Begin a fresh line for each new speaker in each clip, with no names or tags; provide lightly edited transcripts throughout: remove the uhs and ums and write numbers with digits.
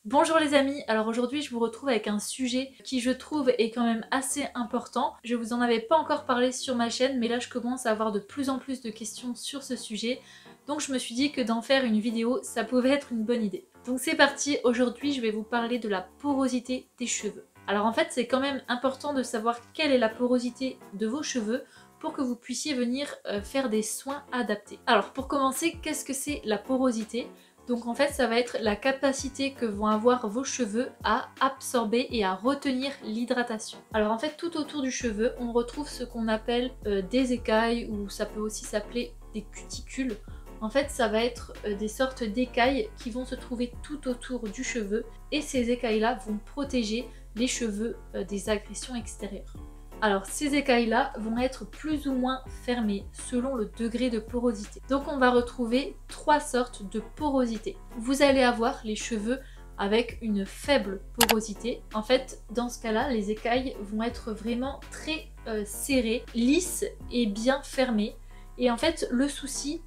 Bonjour les amis, alors aujourd'hui je vous retrouve avec un sujet qui je trouve est quand même assez important. Je vous en avais pas encore parlé sur ma chaîne mais là je commence à avoir de plus en plus de questions sur ce sujet. Donc je me suis dit que d'en faire une vidéo ça pouvait être une bonne idée. Donc c'est parti, aujourd'hui je vais vous parler de la porosité des cheveux. Alors en fait c'est quand même important de savoir quelle est la porosité de vos cheveux pour que vous puissiez venir faire des soins adaptés. Alors pour commencer, qu'est-ce que c'est la porosité ? Donc en fait ça va être la capacité que vont avoir vos cheveux à absorber et à retenir l'hydratation. Alors en fait tout autour du cheveu on retrouve ce qu'on appelle des écailles ou ça peut aussi s'appeler des cuticules. En fait ça va être des sortes d'écailles qui vont se trouver tout autour du cheveu et ces écailles là vont protéger les cheveux des agressions extérieures. Alors ces écailles-là vont être plus ou moins fermées selon le degré de porosité. Donc on va retrouver trois sortes de porosité. Vous allez avoir les cheveux avec une faible porosité. En fait, dans ce cas-là, les écailles vont être vraiment très serrées, lisses et bien fermées. Et en fait, le souci,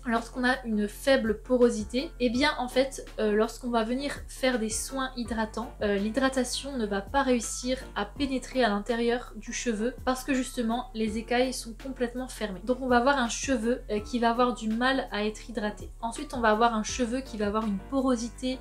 lorsqu'on a une faible porosité, et bien en fait lorsqu'on va venir faire des soins hydratants, l'hydratation ne va pas réussir à pénétrer à l'intérieur du cheveu parce que justement les écailles sont complètement fermées. Donc on va avoir un cheveu qui va avoir du mal à être hydraté. Ensuite on va avoir un cheveu qui va avoir une porosité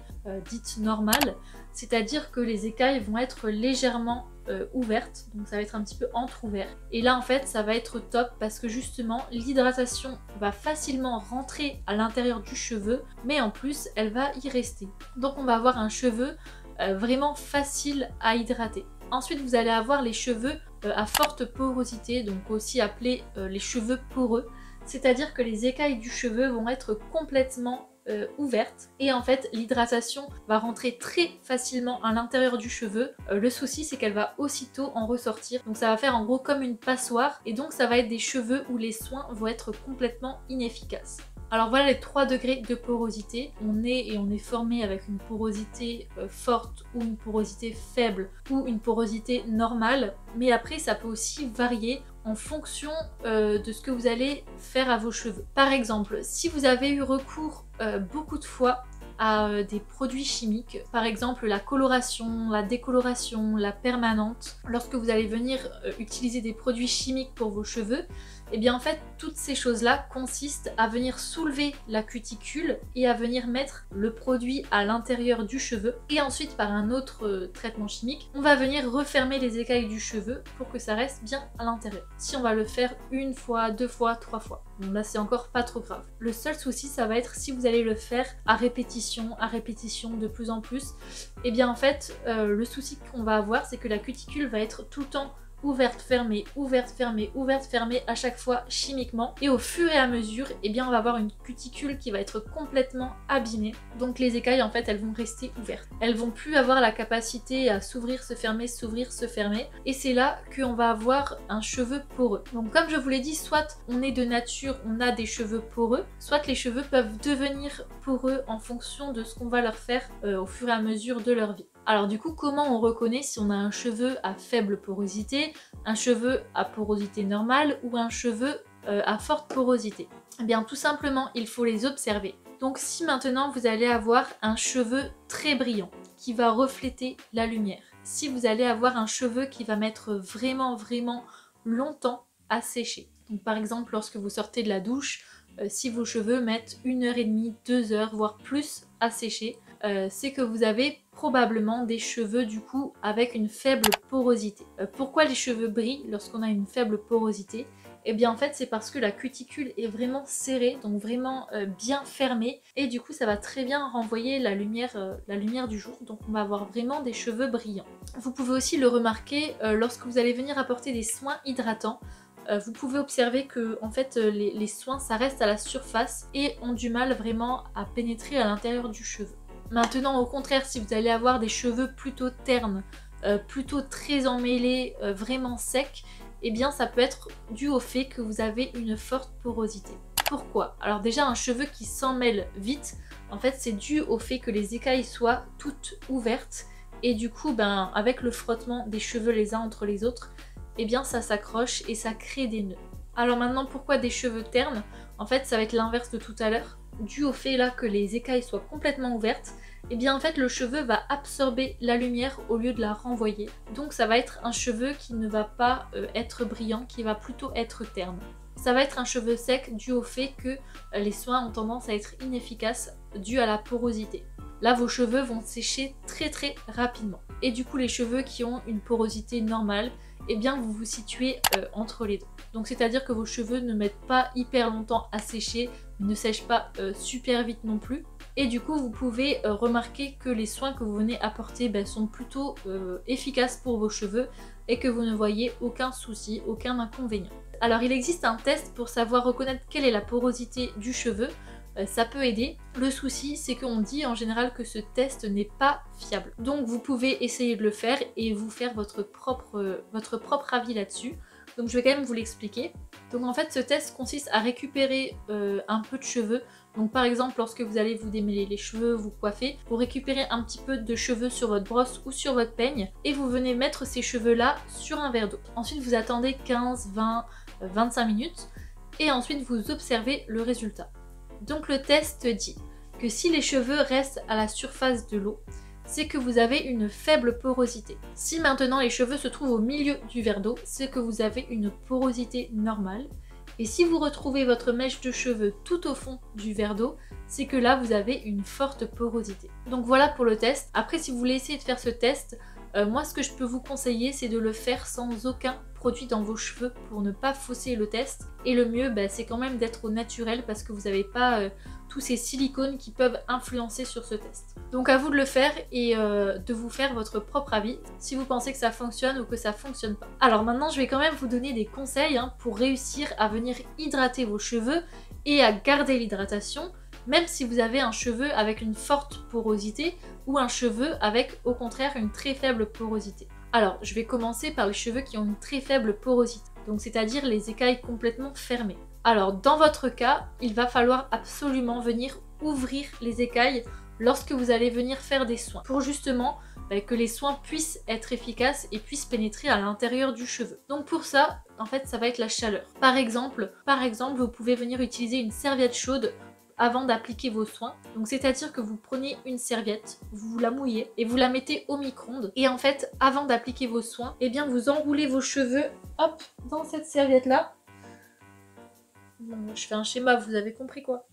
dite normale, c'est-à-dire que les écailles vont être légèrement ouvertes, donc ça va être un petit peu entrouvert. Et là en fait ça va être top parce que justement l'hydratation va facilement rentrer à l'intérieur du cheveu, mais en plus elle va y rester. Donc on va avoir un cheveu vraiment facile à hydrater. Ensuite vous allez avoir les cheveux à forte porosité, donc aussi appelés les cheveux poreux, c'est-à-dire que les écailles du cheveu vont être complètement ouverte et en fait l'hydratation va rentrer très facilement à l'intérieur du cheveu. Le souci c'est qu'elle va aussitôt en ressortir, donc ça va faire en gros comme une passoire et donc ça va être des cheveux où les soins vont être complètement inefficaces. Alors voilà les 3 degrés de porosité. On est formé avec une porosité forte ou une porosité faible ou une porosité normale. Mais après ça peut aussi varier en fonction de ce que vous allez faire à vos cheveux. Par exemple, si vous avez eu recours beaucoup de fois à des produits chimiques, par exemple la coloration, la décoloration, la permanente, lorsque vous allez venir utiliser des produits chimiques pour vos cheveux, et bien en fait toutes ces choses-là consistent à venir soulever la cuticule et à venir mettre le produit à l'intérieur du cheveu et ensuite par un autre traitement chimique, on va venir refermer les écailles du cheveu pour que ça reste bien à l'intérieur. Si on va le faire une fois, deux fois, trois fois, bon là c'est encore pas trop grave. Le seul souci ça va être si vous allez le faire à répétition de plus en plus, et bien en fait le souci qu'on va avoir c'est que la cuticule va être tout le temps ouverte, fermée, ouverte, fermée, ouverte, fermée à chaque fois chimiquement. Et au fur et à mesure, eh bien on va avoir une cuticule qui va être complètement abîmée. Donc les écailles en fait elles vont rester ouvertes. Elles vont plus avoir la capacité à s'ouvrir, se fermer, s'ouvrir, se fermer. Et c'est là qu'on va avoir un cheveu poreux. Donc comme je vous l'ai dit, soit on est de nature, on a des cheveux poreux, soit les cheveux peuvent devenir poreux en fonction de ce qu'on va leur faire au fur et à mesure de leur vie. Alors du coup, comment on reconnaît si on a un cheveu à faible porosité, un cheveu à porosité normale ou un cheveu à forte porosité? Eh bien tout simplement, il faut les observer. Donc si maintenant vous allez avoir un cheveu très brillant, qui va refléter la lumière, si vous allez avoir un cheveu qui va mettre vraiment longtemps à sécher, donc par exemple lorsque vous sortez de la douche, si vos cheveux mettent 1h30, 2 heures, voire plus à sécher, c'est que vous avez probablement des cheveux du coup avec une faible porosité. Pourquoi les cheveux brillent lorsqu'on a une faible porosité? Eh bien en fait c'est parce que la cuticule est vraiment serrée, donc vraiment bien fermée, et du coup ça va très bien renvoyer la lumière du jour, donc on va avoir vraiment des cheveux brillants. Vous pouvez aussi le remarquer lorsque vous allez venir apporter des soins hydratants. Vous pouvez observer que en fait, les soins ça reste à la surface et ont du mal vraiment à pénétrer à l'intérieur du cheveu. Maintenant au contraire, si vous allez avoir des cheveux plutôt ternes, plutôt très emmêlés, vraiment secs, eh bien ça peut être dû au fait que vous avez une forte porosité. Pourquoi? Alors déjà un cheveu qui s'emmêle vite, en fait c'est dû au fait que les écailles soient toutes ouvertes et du coup ben, avec le frottement des cheveux les uns entre les autres, eh bien ça s'accroche et ça crée des nœuds. Alors maintenant pourquoi des cheveux ternes? En fait ça va être l'inverse de tout à l'heure, dû au fait là que les écailles soient complètement ouvertes, et bien en fait le cheveu va absorber la lumière au lieu de la renvoyer. Donc ça va être un cheveu qui ne va pas être brillant, qui va plutôt être terne. Ça va être un cheveu sec dû au fait que les soins ont tendance à être inefficaces dû à la porosité. Là vos cheveux vont sécher très rapidement. Et du coup les cheveux qui ont une porosité normale, eh bien vous vous situez entre les deux. Donc c'est à dire que vos cheveux ne mettent pas hyper longtemps à sécher, ne sèchent pas super vite non plus. Et du coup vous pouvez remarquer que les soins que vous venez apporter sont plutôt efficaces pour vos cheveux et que vous ne voyez aucun souci, aucun inconvénient. Alors il existe un test pour savoir reconnaître quelle est la porosité du cheveu. Ça peut aider. Le souci, c'est qu'on dit en général que ce test n'est pas fiable. Donc vous pouvez essayer de le faire et vous faire votre propre avis là-dessus. Donc je vais quand même vous l'expliquer. Donc en fait ce test consiste à récupérer un peu de cheveux. Donc par exemple lorsque vous allez vous démêler les cheveux, vous coiffer, vous récupérez un petit peu de cheveux sur votre brosse ou sur votre peigne et vous venez mettre ces cheveux là sur un verre d'eau. Ensuite vous attendez 15, 20, 25 minutes et ensuite vous observez le résultat. Donc le test dit que si les cheveux restent à la surface de l'eau, c'est que vous avez une faible porosité. Si maintenant les cheveux se trouvent au milieu du verre d'eau, c'est que vous avez une porosité normale. Et si vous retrouvez votre mèche de cheveux tout au fond du verre d'eau, c'est que là vous avez une forte porosité. Donc voilà pour le test. Après si vous voulez essayer de faire ce test, moi ce que je peux vous conseiller c'est de le faire sans aucun produit dans vos cheveux pour ne pas fausser le test. Et le mieux c'est quand même d'être au naturel parce que vous n'avez pas tous ces silicones qui peuvent influencer sur ce test. Donc à vous de le faire et de vous faire votre propre avis si vous pensez que ça fonctionne ou que ça fonctionne pas. Alors maintenant je vais quand même vous donner des conseils pour réussir à venir hydrater vos cheveux et à garder l'hydratation même si vous avez un cheveu avec une forte porosité ou un cheveu avec au contraire une très faible porosité. Alors je vais commencer par les cheveux qui ont une très faible porosité, donc c'est-à-dire les écailles complètement fermées. Alors dans votre cas, il va falloir absolument venir ouvrir les écailles lorsque vous allez venir faire des soins pour justement que les soins puissent être efficaces et puissent pénétrer à l'intérieur du cheveu. Donc pour ça, en fait, ça va être la chaleur. Par exemple, vous pouvez venir utiliser une serviette chaude avant d'appliquer vos soins. Donc c'est-à-dire que vous prenez une serviette, vous la mouillez et vous la mettez au micro-ondes. Et en fait, avant d'appliquer vos soins, eh bien vous enroulez vos cheveux, hop, dans cette serviette-là. Bon, je fais un schéma, vous avez compris quoi.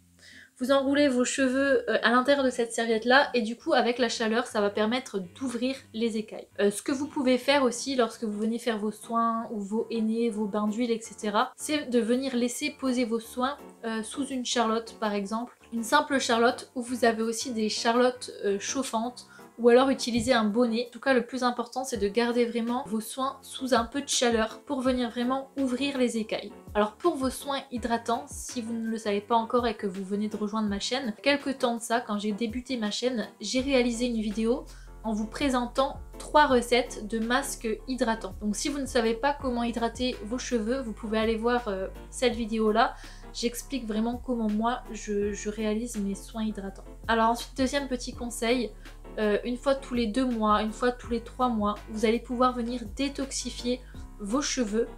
Vous enroulez vos cheveux à l'intérieur de cette serviette-là et du coup avec la chaleur ça va permettre d'ouvrir les écailles. Ce que vous pouvez faire aussi lorsque vous venez faire vos soins ou vos hennées, vos bains d'huile, etc. c'est de venir laisser poser vos soins sous une charlotte par exemple. Une simple charlotte ou vous avez aussi des charlottes chauffantes ou alors utiliser un bonnet. En tout cas le plus important c'est de garder vraiment vos soins sous un peu de chaleur pour venir vraiment ouvrir les écailles. Alors pour vos soins hydratants, si vous ne le savez pas encore et que vous venez de rejoindre ma chaîne, quelques temps de ça, quand j'ai débuté ma chaîne, j'ai réalisé une vidéo en vous présentant 3 recettes de masques hydratants. Donc si vous ne savez pas comment hydrater vos cheveux, vous pouvez aller voir cette vidéo là. J'explique vraiment comment moi je réalise mes soins hydratants. Alors ensuite, deuxième petit conseil, une fois tous les 2 mois, une fois tous les 3 mois, vous allez pouvoir venir détoxifier vos cheveux,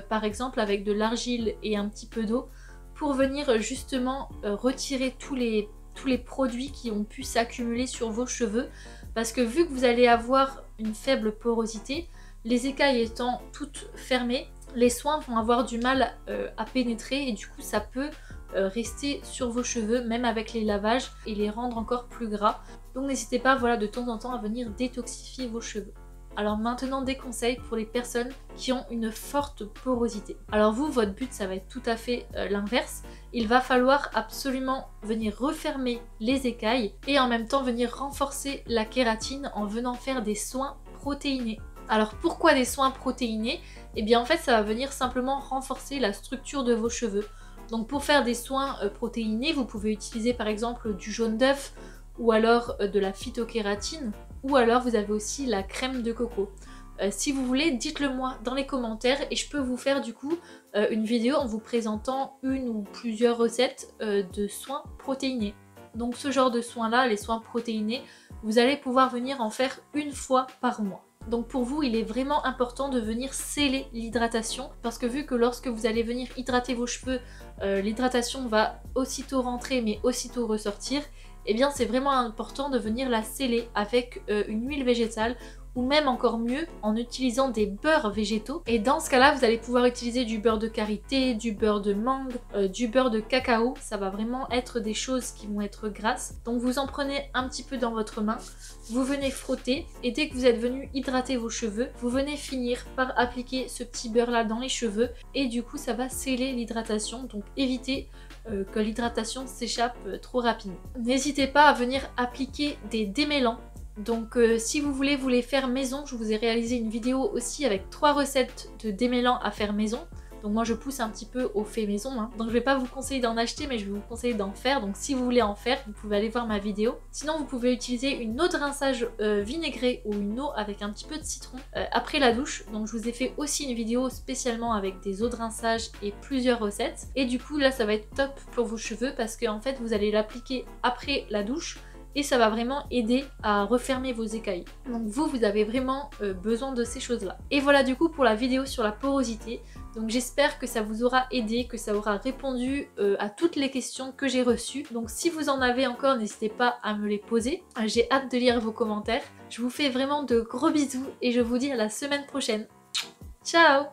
par exemple avec de l'argile et un petit peu d'eau, pour venir justement retirer tous les produits qui ont pu s'accumuler sur vos cheveux, parce que vu que vous allez avoir une faible porosité, les écailles étant toutes fermées, les soins vont avoir du mal à pénétrer et du coup ça peut rester sur vos cheveux même avec les lavages et les rendre encore plus gras. Donc n'hésitez pas de temps en temps à venir détoxifier vos cheveux. Alors maintenant des conseils pour les personnes qui ont une forte porosité. Alors vous, votre but ça va être tout à fait l'inverse. Il va falloir absolument venir refermer les écailles et en même temps venir renforcer la kératine en venant faire des soins protéinés. Alors pourquoi des soins protéinés? Eh bien en fait ça va venir simplement renforcer la structure de vos cheveux. Donc pour faire des soins protéinés, vous pouvez utiliser par exemple du jaune d'œuf ou alors de la phytokératine ou alors vous avez aussi la crème de coco. Si vous voulez, dites-le moi dans les commentaires et je peux vous faire du coup une vidéo en vous présentant une ou plusieurs recettes de soins protéinés. Donc ce genre de soins là, les soins protéinés, vous allez pouvoir venir en faire une fois par mois. Donc pour vous, il est vraiment important de venir sceller l'hydratation parce que vu que lorsque vous allez venir hydrater vos cheveux, l'hydratation va aussitôt rentrer mais aussitôt ressortir. eh bien c'est vraiment important de venir la sceller avec une huile végétale ou même encore mieux en utilisant des beurres végétaux. Et dans ce cas-là, vous allez pouvoir utiliser du beurre de karité, du beurre de mangue, du beurre de cacao. Ça va vraiment être des choses qui vont être grasses. Donc vous en prenez un petit peu dans votre main, vous venez frotter et dès que vous êtes venu hydrater vos cheveux, vous venez finir par appliquer ce petit beurre là dans les cheveux et du coup ça va sceller l'hydratation. Donc évitez que l'hydratation s'échappe trop rapidement. N'hésitez pas à venir appliquer des démêlants. Donc si vous voulez vous les faire maison, je vous ai réalisé une vidéo aussi avec 3 recettes de démêlants à faire maison. Donc moi je pousse un petit peu au fait maison, hein. Donc je vais pas vous conseiller d'en acheter mais je vais vous conseiller d'en faire. Donc si vous voulez en faire, vous pouvez aller voir ma vidéo. Sinon vous pouvez utiliser une eau de rinçage vinaigrée ou une eau avec un petit peu de citron après la douche. Donc je vous ai fait aussi une vidéo spécialement avec des eaux de rinçage et plusieurs recettes. Et du coup là ça va être top pour vos cheveux parce que en fait vous allez l'appliquer après la douche. Et ça va vraiment aider à refermer vos écailles. Donc vous avez vraiment besoin de ces choses-là. Et voilà du coup pour la vidéo sur la porosité. Donc j'espère que ça vous aura aidé, que ça aura répondu à toutes les questions que j'ai reçues. Donc si vous en avez encore, n'hésitez pas à me les poser. J'ai hâte de lire vos commentaires. Je vous fais vraiment de gros bisous et je vous dis à la semaine prochaine. Ciao!